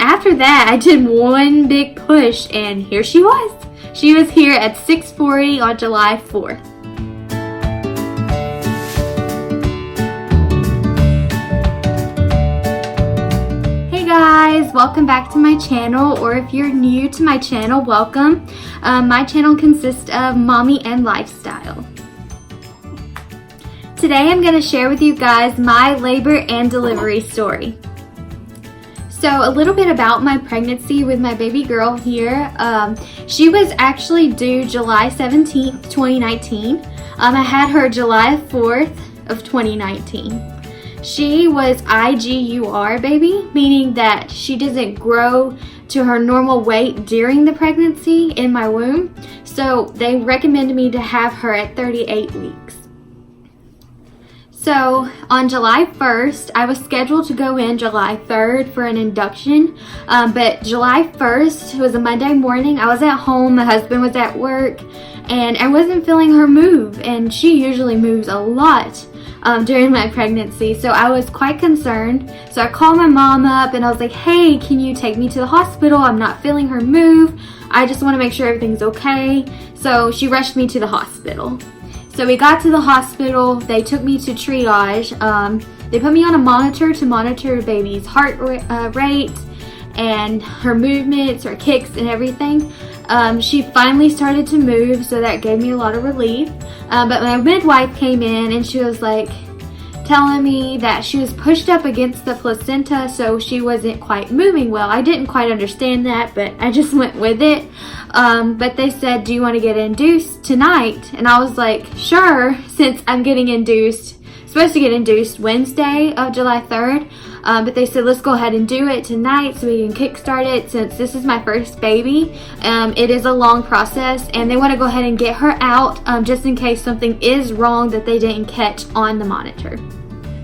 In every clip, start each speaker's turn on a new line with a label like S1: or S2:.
S1: after that, I did one big push, and here she was. She was here at 6:40 on July 4th. Hey guys, welcome back to my channel, or if you're new to my channel, welcome. My channel consists of mommy and lifestyle. Today I'm going to share with you guys my labor and delivery story. So a little bit about my pregnancy with my baby girl here. She was actually due July 17th, 2019. I had her July 4th of 2019. She was IGUR baby, meaning that she doesn't grow to her normal weight during the pregnancy in my womb. So they recommended me to have her at 38 weeks. So on July 1st, I was scheduled to go in July 3rd for an induction, but July 1st was a Monday morning. I was at home, my husband was at work, and I wasn't feeling her move, and she usually moves a lot during my pregnancy, so I was quite concerned. So I called my mom up and I was like, hey, can you take me to the hospital? I'm not feeling her move. I just want to make sure everything's okay. So she rushed me to the hospital. So we got to the hospital, they took me to triage. They put me on a monitor to monitor the baby's heart rate and her movements, her kicks and everything. She finally started to move, so that gave me a lot of relief. But my midwife came in and she was like telling me that she was pushed up against the placenta, so she wasn't quite moving well. I didn't quite understand that, but I just went with it. But they said, do you want to get induced tonight? And I was like, sure, since I'm getting induced, supposed to get induced Wednesday of July 3rd. But they said, let's go ahead and do it tonight so we can kickstart it, since this is my first baby. It is a long process, and they want to go ahead and get her out just in case something is wrong that they didn't catch on the monitor.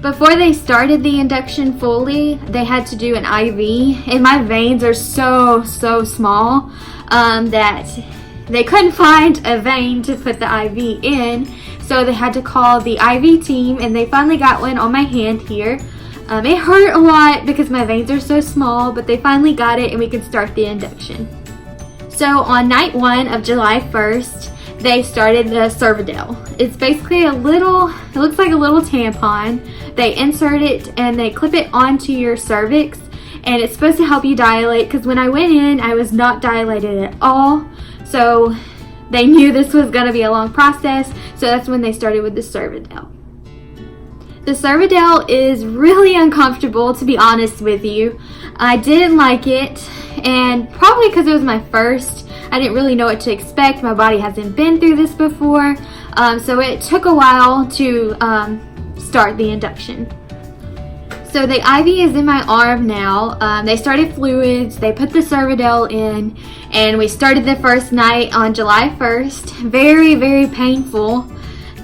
S1: Before they started the induction fully, they had to do an IV, and my veins are so small that they couldn't find a vein to put the IV in, so they had to call the IV team, and they finally got one on my hand here. It hurt a lot because my veins are so small, but they finally got it and we could start the induction. So on night 1 of July 1st, they started the Cervidil. It's basically it looks like a little tampon. They insert it and they clip it onto your cervix, and it's supposed to help you dilate, because when I went in, I was not dilated at all. So they knew this was going to be a long process, so that's when they started with the Cervidil. The Cervidil is really uncomfortable, to be honest with you. I didn't like it, and probably because it was my first, I didn't really know what to expect. My body hasn't been through this before, so it took a while to start the induction. So the IV is in my arm now. They started fluids, they put the Cervidil in, and we started the first night on July 1st. Very painful.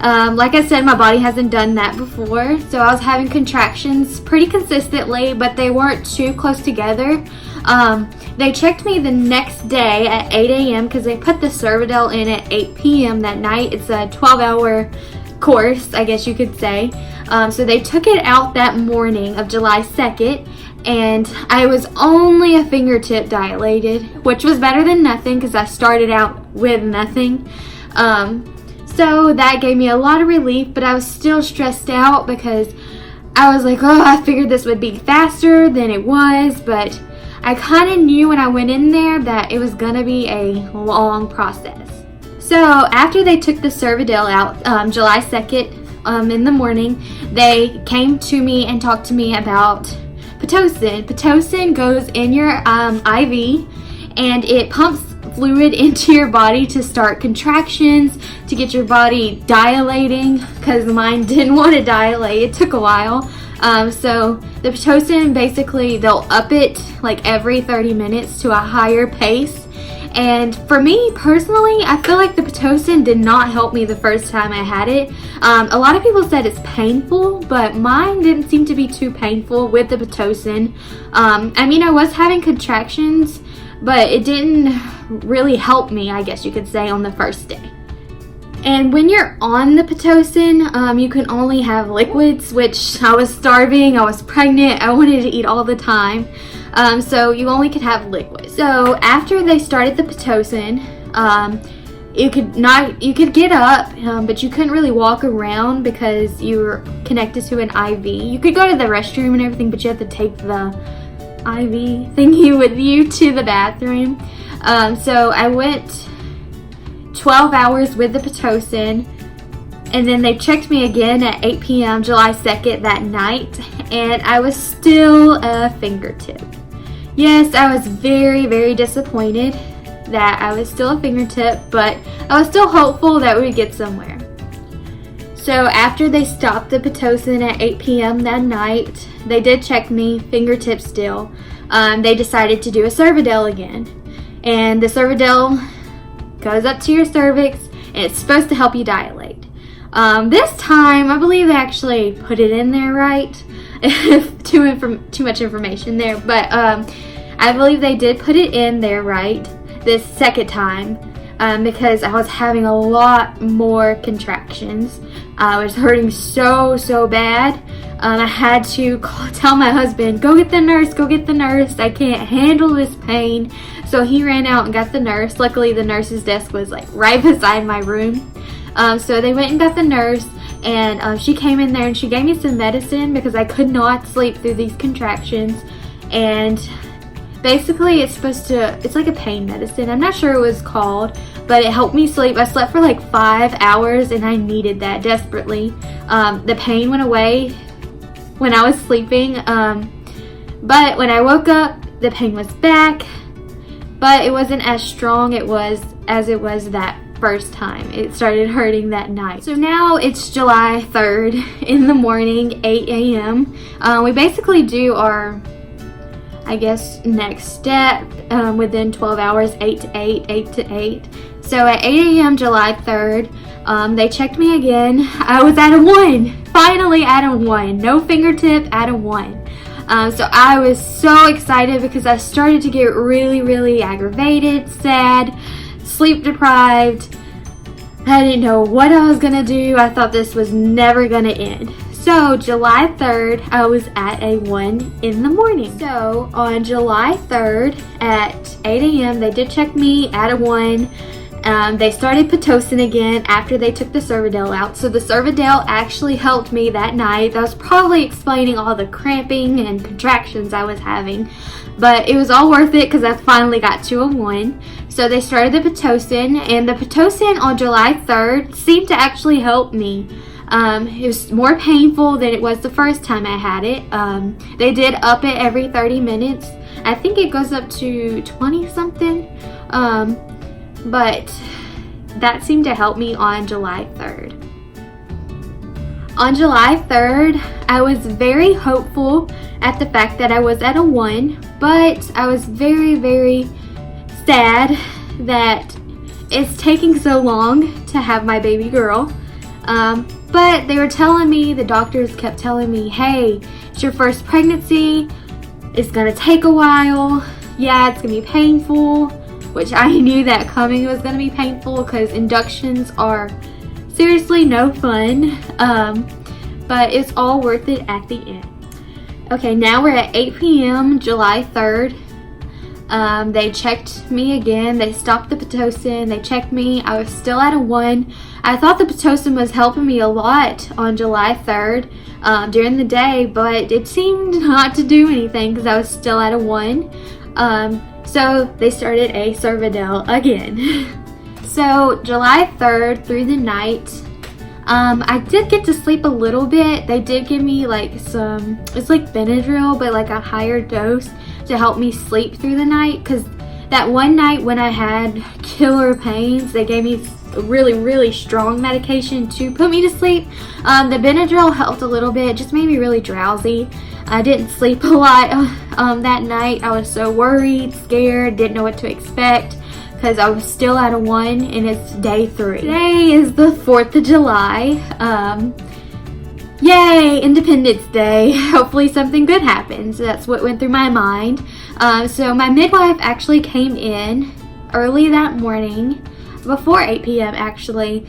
S1: Like I said, my body hasn't done that before, so I was having contractions pretty consistently, but they weren't too close together. They checked me the next day at 8 a.m. because they put the Cervidil in at 8 p.m. that night. It's a 12-hour course, I guess you could say. So they took it out that morning of July 2nd, and I was only a fingertip dilated, which was better than nothing because I started out with nothing. So that gave me a lot of relief, but I was still stressed out because I was like, oh, I figured this would be faster than it was, but I kind of knew when I went in there that it was going to be a long process. So after they took the Cervidil out July 2nd in the morning, they came to me and talked to me about Pitocin. Pitocin goes in your IV, and it pumps fluid into your body to start contractions, to get your body dilating, because mine didn't want to dilate. It took a while. So the Pitocin, basically they'll up it like every 30 minutes to a higher pace. And for me personally, I feel like the Pitocin did not help me the first time I had it. A lot of people said it's painful, but mine didn't seem to be too painful with the Pitocin. I mean, I was having contractions, but it didn't really help me, I guess you could say, on the first day. And when you're on the Pitocin, you can only have liquids, which I was starving, I was pregnant, I wanted to eat all the time. So you only could have liquid. So after they started the Pitocin, you could get up, but you couldn't really walk around because you were connected to an IV. You could go to the restroom and everything, but you had to take the IV thingy with you to the bathroom. So I went 12 hours with the Pitocin, and then they checked me again at 8 p.m. July 2nd that night, and I was still a fingertip. Yes, I was very, very disappointed that I was still a fingertip, but I was still hopeful that we would get somewhere. So after they stopped the Pitocin at 8 p.m. that night, they did check me, fingertip still. They decided to do a Cervidil again. And the Cervidil goes up to your cervix, and it's supposed to help you dilate. This time, I believe they actually put it in there right. Too much information there, but I believe they did put it in there right this second time, because I was having a lot more contractions. I was hurting so bad. I had to tell my husband, go get the nurse, I can't handle this pain. So he ran out and got the nurse. Luckily the nurse's desk was like right beside my room. So they went and got the nurse, and she came in there and she gave me some medicine because I could not sleep through these contractions. And basically it's like a pain medicine. I'm not sure what it was called, but it helped me sleep. I slept for like 5 hours and I needed that desperately. The pain went away when I was sleeping, but when I woke up the pain was back, but it wasn't as strong as it was that first time. It started hurting that night. So now it's July 3rd in the morning, 8 a.m. We basically do our, I guess, next step within 12 hours, 8 to 8, 8 to 8. So at 8 a.m. July 3rd, they checked me again. I was at a 1. Finally at a 1. No fingertip, at a 1. So I was so excited because I started to get really aggravated, sad, sleep deprived. I didn't know what I was gonna do. I thought this was never gonna end. So July 3rd, I was at a 1 in the morning. So on July 3rd at 8 a.m., they did check me at a 1. They started Pitocin again after they took the Cervidil out. So the Cervidil actually helped me that night. That was probably explaining all the cramping and contractions I was having. But it was all worth it because I finally got to a 1. So they started the Pitocin, and the Pitocin on July 3rd seemed to actually help me. It was more painful than it was the first time I had it. They did up it every 30 minutes. I think it goes up to 20 something. But that seemed to help me on July 3rd. On July 3rd, I was very hopeful at the fact that I was at a 1, but I was very sad that it's taking so long to have my baby girl. But they were telling me, the doctors kept telling me, hey, it's your first pregnancy, it's gonna take a while, yeah, it's gonna be painful, which I knew that coming was gonna be painful because inductions are seriously no fun, but it's all worth it at the end. Okay, now we're at 8 p.m. July 3rd. They checked me again. They stopped the Pitocin. They checked me. I was still at a 1. I thought the Pitocin was helping me a lot on July 3rd during the day, but it seemed not to do anything because I was still at a 1. So they started a Cervidil again. So July 3rd through the night, I did get to sleep a little bit. They did give me like it's like Benadryl, but like a higher dose to help me sleep through the night, because that one night when I had killer pains, they gave me really strong medication to put me to sleep. The Benadryl helped a little bit, just made me really drowsy. I didn't sleep a lot that night. I was so worried, scared, didn't know what to expect because I was still at a 1 and it's day 3. Today is the 4th of July. Yay, Independence Day. Hopefully something good happens. That's what went through my mind. So my midwife actually came in early that morning. before 8 p.m. actually,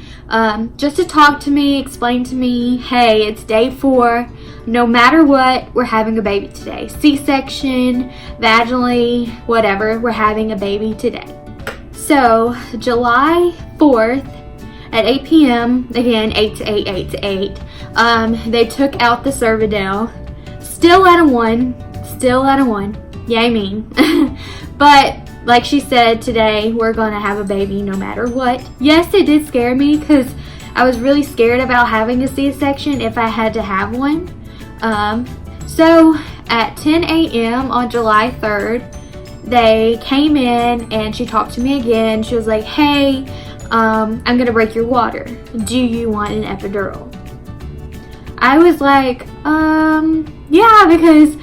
S1: just to talk to me, explain to me, hey, it's day 4. No matter what, we're having a baby today. C-section, vaginally, whatever, we're having a baby today. So July 4th at 8 p.m., again, 8 to 8, 8 to 8, they took out the Cervidil. Still at a 1. Yay me. But like she said, today we're gonna have a baby no matter what. Yes, it did scare me because I was really scared about having a C-section if I had to have one. So at 10 a.m. on July 3rd, they came in and she talked to me again. She was like, hey, I'm gonna break your water. Do you want an epidural? I was like, yeah, because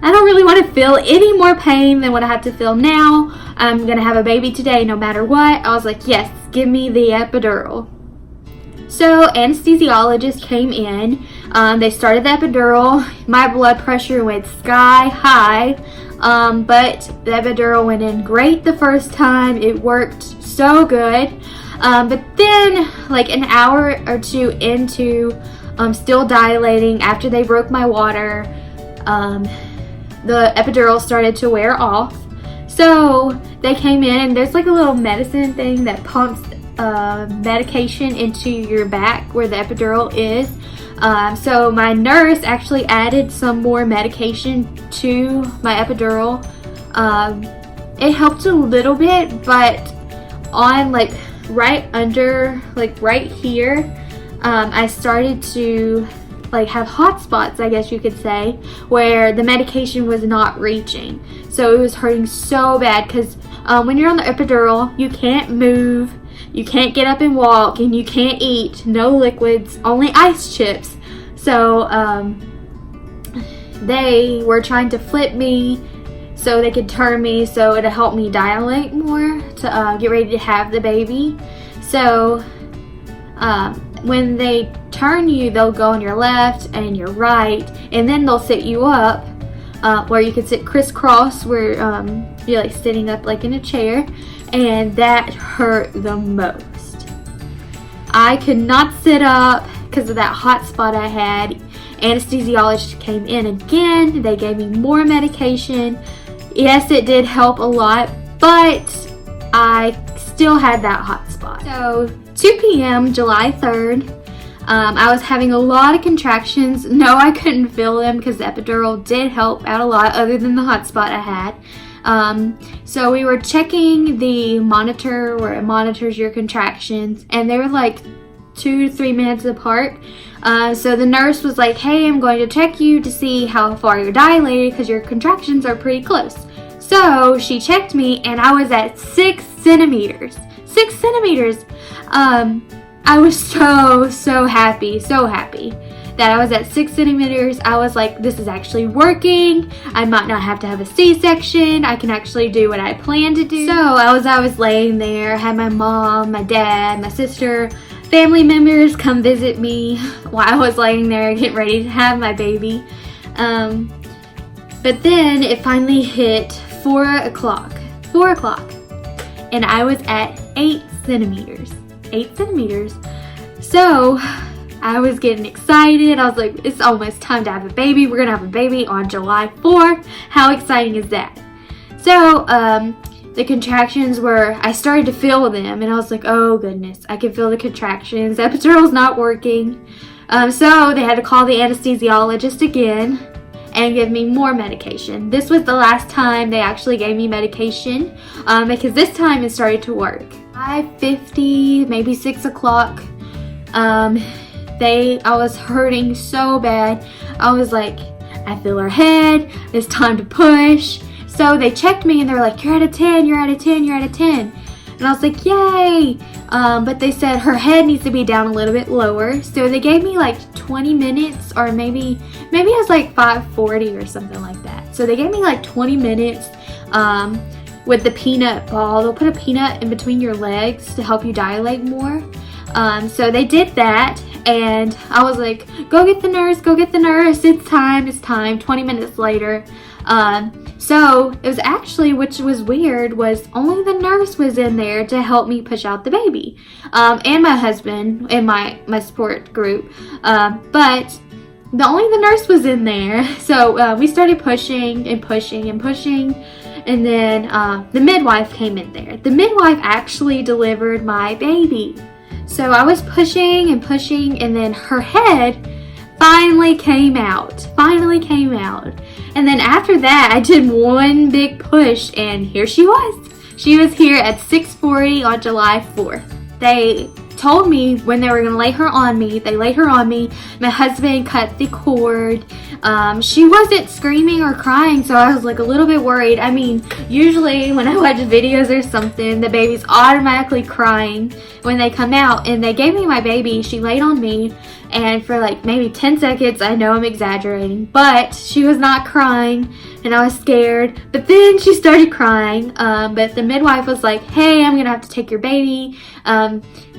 S1: I don't really want to feel any more pain than what I have to feel now. I'm gonna have a baby today no matter what. I was like, yes, give me the epidural. So anesthesiologist came in. They started the epidural. My blood pressure went sky high, but the epidural went in great the first time. It worked so good. But then like an hour or 2 into still dilating after they broke my water, the epidural started to wear off. So they came in and there's like a little medicine thing that pumps medication into your back where the epidural is. So my nurse actually added some more medication to my epidural. It helped a little bit, but on like right under, like right here, I started to like have hot spots, I guess you could say, where the medication was not reaching. So it was hurting so bad because when you're on the epidural, you can't move, you can't get up and walk, and you can't eat, no liquids, only ice chips. So they were trying to flip me so they could turn me so it'll help me dilate more to get ready to have the baby. So when they turn you, they'll go on your left and your right, and then they'll sit you up where you can sit crisscross, where you're like sitting up like in a chair, and that hurt the most. I could not sit up because of that hot spot I had. Anesthesiologist came in again. They gave me more medication. Yes, it did help a lot, but I still had that hot spot. So 2 p.m. July 3rd, I was having a lot of contractions. No, I couldn't feel them because the epidural did help out a lot other than the hot spot I had. So we were checking the monitor where it monitors your contractions, and they were like 2 to 3 minutes apart. So the nurse was like, hey, I'm going to check you to see how far you're dilated because your contractions are pretty close. So she checked me and I was at 6 centimeters. 6 centimeters. I was so happy that I was at 6 centimeters. I was like, this is actually working. I might not have to have a C-section. I can actually do what I plan to do. So I was laying there, had my mom, my dad, my sister, family members come visit me while I was laying there getting ready to have my baby. But then it finally hit 4 o'clock. And I was at 8 centimeters. 8 centimeters. So I was getting excited. I was like, it's almost time to have a baby. We're gonna have a baby on July 4th. How exciting is that? So the contractions were, I started to feel them and I was like, oh goodness, I can feel the contractions. The epidural's not working. So they had to call the anesthesiologist again and give me more medication. This was the last time they actually gave me medication because this time it started to work. 5:50, maybe 6 o'clock. I was hurting so bad. I was like, I feel her head, it's time to push. So they checked me and they were like, you're at a 10, you're at a 10, you're at a 10. And I was like, yay. But they said her head needs to be down a little bit lower. So they gave me like 20 minutes or maybe it was like 5:40 or something like that. So they gave me like 20 minutes with the peanut ball. They'll put a peanut in between your legs to help you dilate more. So they did that and I was like, go get the nurse, it's time. 20 minutes later, So it was actually, which was weird, was only the nurse was in there to help me push out the baby, and my husband and my support group, but only the nurse was in there. So we started pushing and pushing and pushing, and then the midwife came in there. The midwife actually delivered my baby. So I was pushing and pushing, and then her head finally came out. And then after that, I did one big push, and here she was. She was here at 6:40 on July 4th. They told me when they were going to lay her on me. They laid her on me. My husband cut the cord. She wasn't screaming or crying, so I was like a little bit worried. I mean, usually when I watch videos or something, the baby's automatically crying when they come out. And they gave me my baby. She laid on me, and for like maybe 10 seconds, I know I'm exaggerating, but she was not crying, and I was scared. But then she started crying, but the midwife was like, hey, I'm gonna have to take your baby.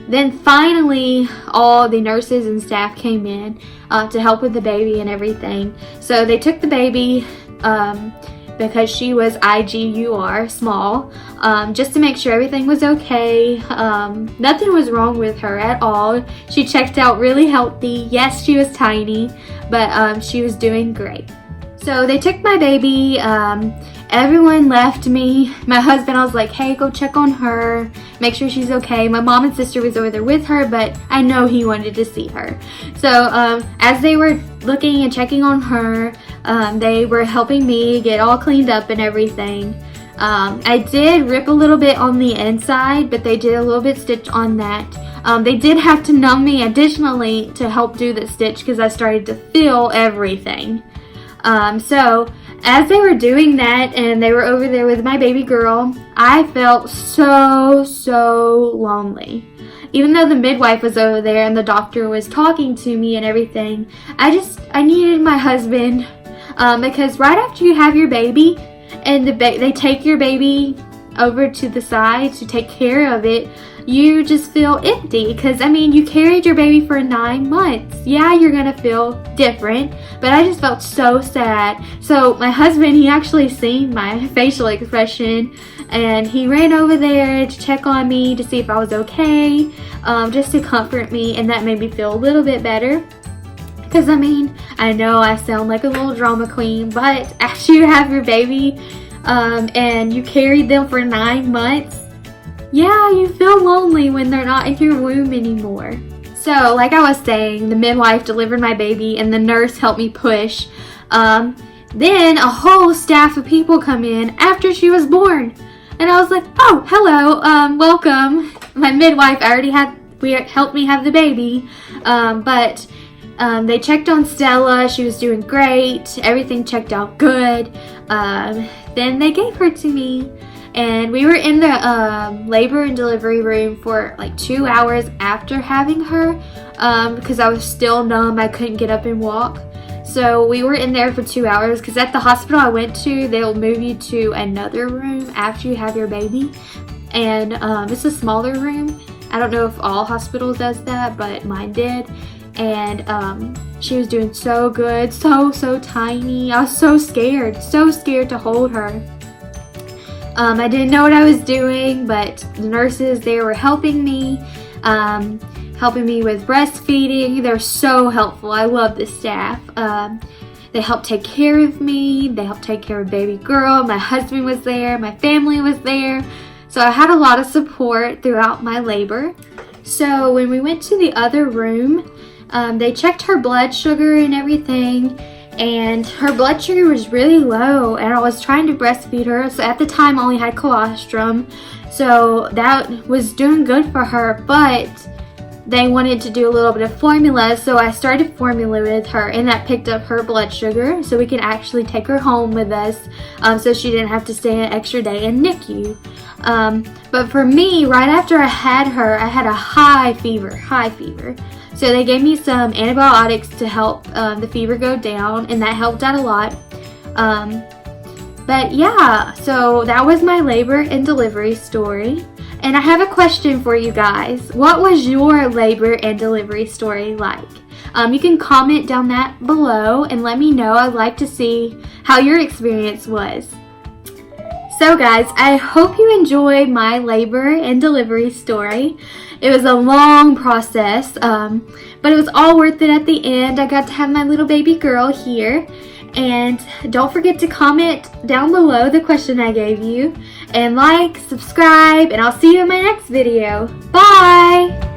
S1: Then finally, all the nurses and staff came in to help with the baby and everything. So they took the baby because she was IGUR, small, just to make sure everything was okay. Nothing was wrong with her at all. She checked out really healthy. Yes, she was tiny, but she was doing great. So they took my baby. Everyone left me. My husband, I was like, hey, go check on her, make sure she's okay. My mom and sister was over there with her, but I know he wanted to see her. So as they were looking and checking on her, they were helping me get all cleaned up and everything. I did rip a little bit on the inside, but they did a little bit stitch on that. They did have to numb me additionally to help do the stitch because I started to feel everything. So as they were doing that and they were over there with my baby girl, I felt so lonely. Even though the midwife was over there and the doctor was talking to me and everything, I needed my husband, because right after you have your baby and they take your baby over to the side to take care of it, you just feel empty because, I mean, you carried your baby for 9 months. Yeah, you're going to feel different, but I just felt so sad. So my husband, he actually seen my facial expression, and he ran over there to check on me to see if I was okay, just to comfort me, and that made me feel a little bit better. Because, I mean, I know I sound like a little drama queen, but after you have your baby and you carried them for 9 months, yeah, you feel lonely when they're not in your womb anymore. So, like I was saying, the midwife delivered my baby and the nurse helped me push. Then a whole staff of people come in after she was born. And I was like, oh, hello, welcome. My midwife helped me have the baby. But they checked on Stella. She was doing great. Everything checked out good. Then they gave her to me. And we were in the labor and delivery room for like 2 hours after having her, because I was still numb. I couldn't get up and walk. So we were in there for 2 hours because at the hospital I went to, they'll move you to another room after you have your baby. And it's a smaller room. I don't know if all hospitals does that, but mine did. And she was doing so good, so tiny. I was so scared to hold her. I didn't know what I was doing, but the nurses there were helping me with breastfeeding. They're so helpful. I love the staff. They helped take care of me. They helped take care of baby girl. My husband was there. My family was there. So I had a lot of support throughout my labor. So when we went to the other room, they checked her blood sugar and everything. And her blood sugar was really low, and I was trying to breastfeed her. So at the time I only had colostrum, so that was doing good for her, but they wanted to do a little bit of formula, so I started formula with her, and that picked up her blood sugar so we can actually take her home with us, so she didn't have to stay an extra day in NICU. But for me, right after I had her, I had a high fever. So they gave me some antibiotics to help the fever go down, and that helped out a lot. But yeah, so that was my labor and delivery story. And I have a question for you guys. What was your labor and delivery story like? You can comment down that below and let me know. I'd like to see how your experience was. So guys, I hope you enjoyed my labor and delivery story. It was a long process, but it was all worth it at the end. I got to have my little baby girl here. And don't forget to comment down below the question I gave you. And like, subscribe, and I'll see you in my next video. Bye!